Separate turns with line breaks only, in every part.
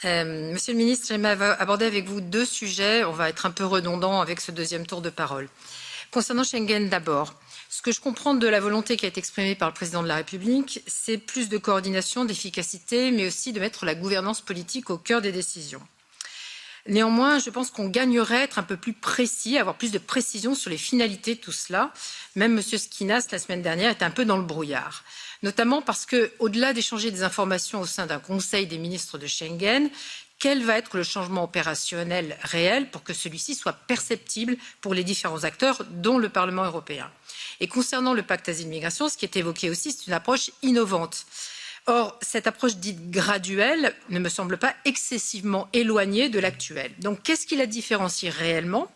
Monsieur le ministre, j'aimerais aborder avec vous deux sujets. On va être un peu redondant avec ce deuxième tour de parole. Concernant Schengen d'abord, ce que je comprends de la volonté qui a été exprimée par le président de la République, c'est plus de coordination, d'efficacité, mais aussi de mettre la gouvernance politique au cœur des décisions. Néanmoins, je pense qu'on gagnerait à être un peu plus précis, avoir plus de précision sur les finalités de tout cela. Même M. Skinas, la semaine dernière, était un peu dans le brouillard. Notamment parce que, au-delà d'échanger des informations au sein d'un conseil des ministres de Schengen, quel va être le changement opérationnel réel pour que celui-ci soit perceptible pour les différents acteurs, dont le Parlement européen? Et concernant le pacte asile-migration, ce qui est évoqué aussi, c'est une approche innovante. Or, cette approche dite graduelle ne me semble pas excessivement éloignée de l'actuelle. Donc, qu'est-ce qui la différencie réellement?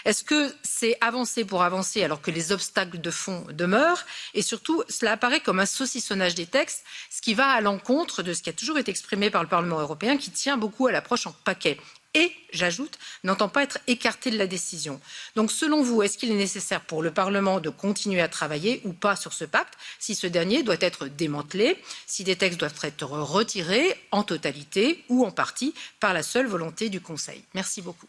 Est-ce que c'est avancer pour avancer alors que les obstacles de fond demeurent? Et surtout, cela apparaît comme un saucissonnage des textes, ce qui va à l'encontre de ce qui a toujours été exprimé par le Parlement européen, qui tient beaucoup à l'approche en paquet. Et, j'ajoute, n'entend pas être écarté de la décision. Donc, selon vous, est-ce qu'il est nécessaire pour le Parlement de continuer à travailler ou pas sur ce pacte, si ce dernier doit être démantelé, si des textes doivent être retirés en totalité ou en partie par la seule volonté du Conseil? Merci beaucoup.